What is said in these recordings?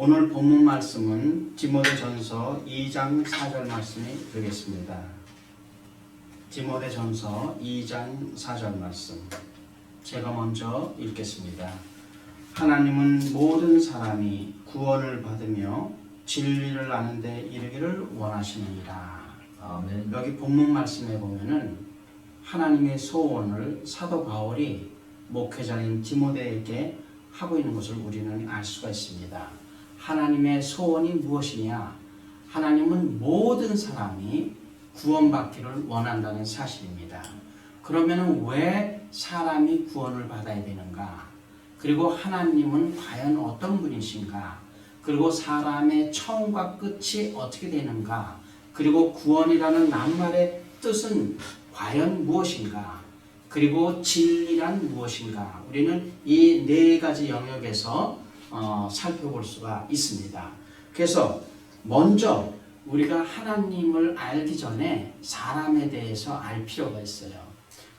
오늘 본문 말씀은 디모데전서 2장 4절 말씀이 되겠습니다. 디모데전서 2장 4절 말씀 제가 먼저 읽겠습니다. 하나님은 모든 사람이 구원을 받으며 진리를 아는 데 이르기를 원하시느니라. 아멘. 여기 본문 말씀에 보면은 하나님의 소원을 사도 바울이 목회자인 디모데에게 하고 있는 것을 우리는 알 수가 있습니다. 하나님의 소원이 무엇이냐? 하나님은 모든 사람이 구원받기를 원한다는 사실입니다. 그러면 왜 사람이 구원을 받아야 되는가? 그리고 하나님은 과연 어떤 분이신가? 그리고 사람의 처음과 끝이 어떻게 되는가? 그리고 구원이라는 낱말의 뜻은 과연 무엇인가? 그리고 진리란 무엇인가? 우리는 이 네 가지 영역에서 살펴볼 수가 있습니다. 그래서 먼저 우리가 하나님을 알기 전에 사람에 대해서 알 필요가 있어요.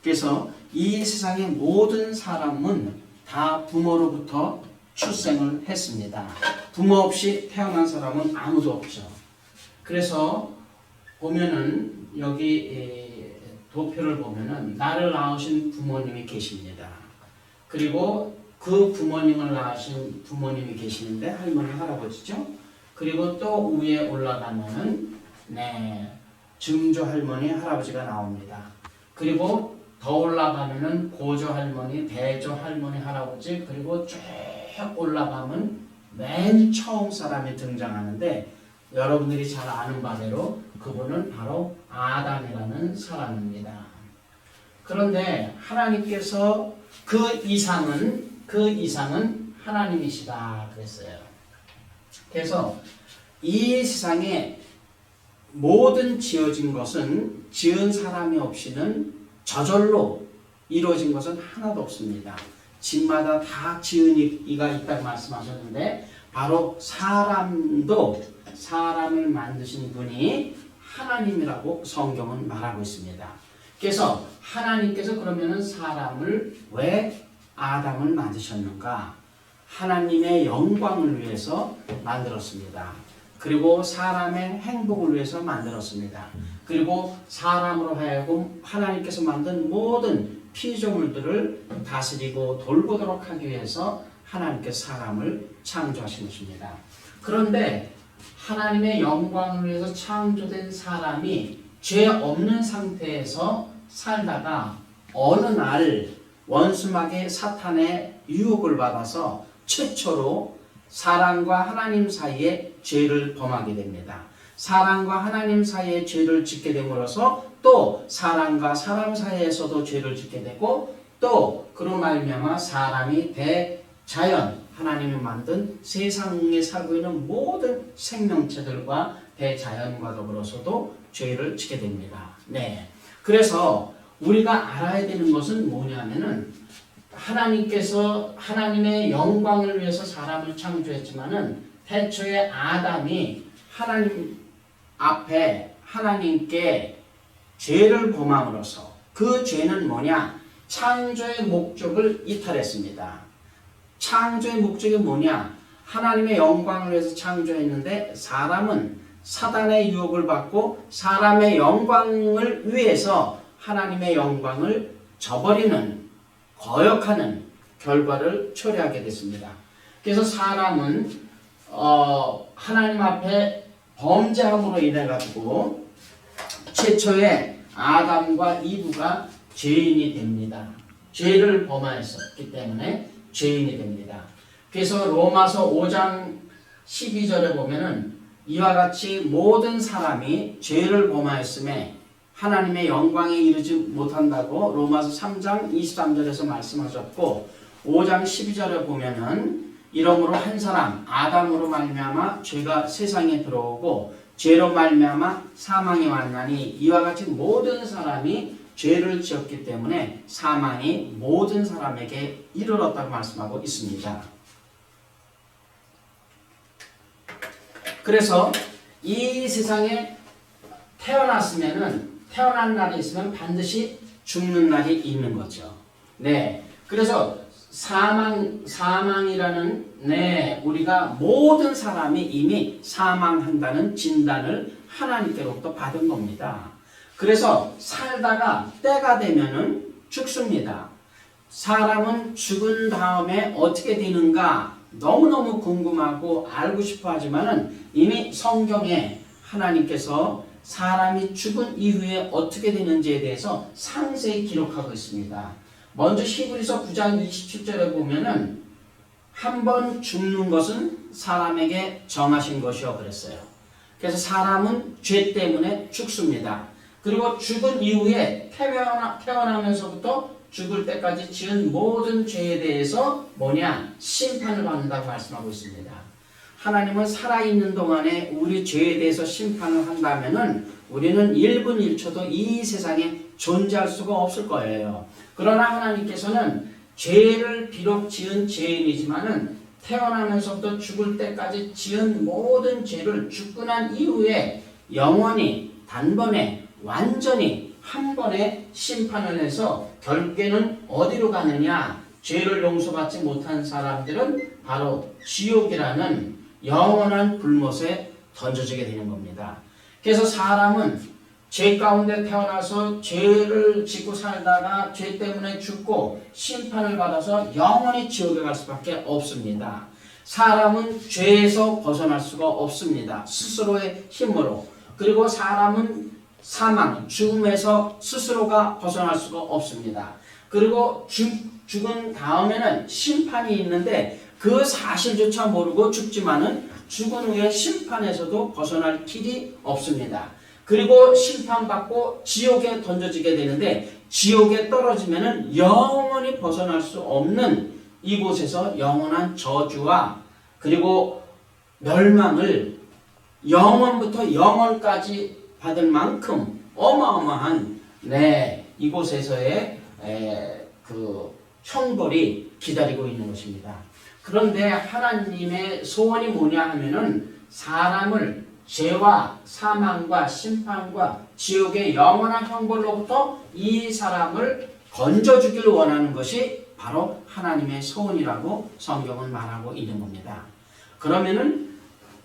그래서 이 세상의 모든 사람은 다 부모로부터 출생을 했습니다. 부모 없이 태어난 사람은 아무도 없죠. 그래서 보면은 여기 도표를 보면은 나를 낳으신 부모님이 계십니다. 그리고 그 부모님을 낳으신 부모님이 계시는데 할머니, 할아버지죠. 그리고 또 위에 올라가면은 증조 할머니, 할아버지가 나옵니다. 그리고 더 올라가면은 고조 할머니, 대조 할머니, 할아버지, 그리고 쭉 올라가면 맨 처음 사람이 등장하는데 여러분들이 잘 아는 바대로 그분은 바로 아담이라는 사람입니다. 그런데 하나님께서 그 이상은 하나님이시다 그랬어요. 그래서 이 세상에 모든 지어진 것은 지은 사람이 없이는 저절로 이루어진 것은 하나도 없습니다. 집마다 다 지은 이가 있다고 말씀하셨는데 바로 사람도 사람을 만드신 분이 하나님이라고 성경은 말하고 있습니다. 그래서 하나님께서 그러면은 사람을 왜 아담을 만드셨는가? 하나님의 영광을 위해서 만들었습니다. 그리고 사람의 행복을 위해서 만들었습니다. 그리고 사람으로 하여금 하나님께서 만든 모든 피조물들을 다스리고 돌보도록 하기 위해서 하나님께서 사람을 창조하신 것입니다. 그런데 하나님의 영광을 위해서 창조된 사람이 죄 없는 상태에서 살다가 어느 날 원수마귀 사탄의 유혹을 받아서 최초로 사람과 하나님 사이에 죄를 범하게 됩니다. 사람과 하나님 사이에 죄를 짓게 됨으로써 또 사람과 사람 사이에서도 죄를 짓게 되고 또 그로 말미암아 사람이 대자연 하나님이 만든 세상에 살고 있는 모든 생명체들과 대자연과 더불어서도 죄를 짓게 됩니다. 그래서 우리가 알아야 되는 것은 뭐냐면은 하나님께서 하나님의 영광을 위해서 사람을 창조했지만은 태초에 아담이 하나님 앞에 하나님께 죄를 범함으로써 그 죄는 뭐냐? 창조의 목적을 이탈했습니다. 창조의 목적이 뭐냐? 하나님의 영광을 위해서 창조했는데 사람은 사단의 유혹을 받고 사람의 영광을 위해서 하나님의 영광을 저버리는, 거역하는 결과를 초래하게 됐습니다. 그래서 사람은 하나님 앞에 범죄함으로 인해 가지고 최초에 아담과 이브가 죄인이 됩니다. 죄를 범하였기 때문에 죄인이 됩니다. 그래서 로마서 5장 12절에 보면은 이와 같이 모든 사람이 죄를 범하였음에 하나님의 영광에 이르지 못한다고 로마서 3장 23절에서 말씀하셨고 5장 12절에 보면은 이러므로 한 사람 아담으로 말미암아 죄가 세상에 들어오고 죄로 말미암아 사망이 왔나니 이와 같이 모든 사람이 죄를 지었기 때문에 사망이 모든 사람에게 이르렀다고 말씀하고 있습니다. 그래서 이 세상에 태어난 날이 있으면 반드시 죽는 날이 있는 거죠. 그래서 사망이라는 우리가 모든 사람이 이미 사망한다는 진단을 하나님께로부터 받은 겁니다. 그래서 살다가 때가 되면은 죽습니다. 사람은 죽은 다음에 어떻게 되는가 너무너무 궁금하고 알고 싶어 하지만은 이미 성경에 하나님께서 사람이 죽은 이후에 어떻게 되는지에 대해서 상세히 기록하고 있습니다. 먼저 히브리서 9장 27절에 보면은 한 번 죽는 것은 사람에게 정하신 것이요 그랬어요. 그래서 사람은 죄 때문에 죽습니다. 그리고 죽은 이후에 태어나면서부터 죽을 때까지 지은 모든 죄에 대해서 심판을 받는다고 말씀하고 있습니다. 하나님은 살아있는 동안에 우리 죄에 대해서 심판을 한다면은 우리는 1분 1초도 이 세상에 존재할 수가 없을 거예요. 그러나 하나님께서는 죄를 비록 지은 죄인이지만은 태어나면서부터 죽을 때까지 지은 모든 죄를 죽고 난 이후에 영원히 단번에 완전히 한 번에 심판을 해서 결국에는 어디로 가느냐? 죄를 용서받지 못한 사람들은 바로 지옥이라는 영원한 불못에 던져지게 되는 겁니다. 그래서 사람은 죄 가운데 태어나서 죄를 짓고 살다가 죄 때문에 죽고 심판을 받아서 영원히 지옥에 갈 수밖에 없습니다. 사람은 죄에서 벗어날 수가 없습니다. 스스로의 힘으로. 그리고 사람은 사망, 죽음에서 스스로가 벗어날 수가 없습니다. 그리고 죽은 다음에는 심판이 있는데 그 사실조차 모르고 죽지만은 죽은 후에 심판에서도 벗어날 길이 없습니다. 그리고 심판받고 지옥에 던져지게 되는데 지옥에 떨어지면은 영원히 벗어날 수 없는 이곳에서 영원한 저주와 그리고 멸망을 영원부터 영원까지 받을 만큼 어마어마한 이곳에서의 그 형벌이 기다리고 있는 것입니다. 그런데 하나님의 소원이 뭐냐 하면은 사람을 죄와 사망과 심판과 지옥의 영원한 형벌로부터 이 사람을 건져주기를 원하는 것이 바로 하나님의 소원이라고 성경은 말하고 있는 겁니다. 그러면은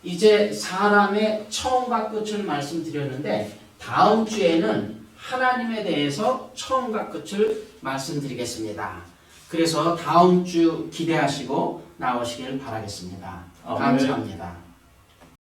이제 사람의 처음과 끝을 말씀드렸는데 다음 주에는 하나님에 대해서 처음과 끝을 말씀드리겠습니다. 그래서 다음 주 기대하시고 나오시길 바라겠습니다. 감사합니다.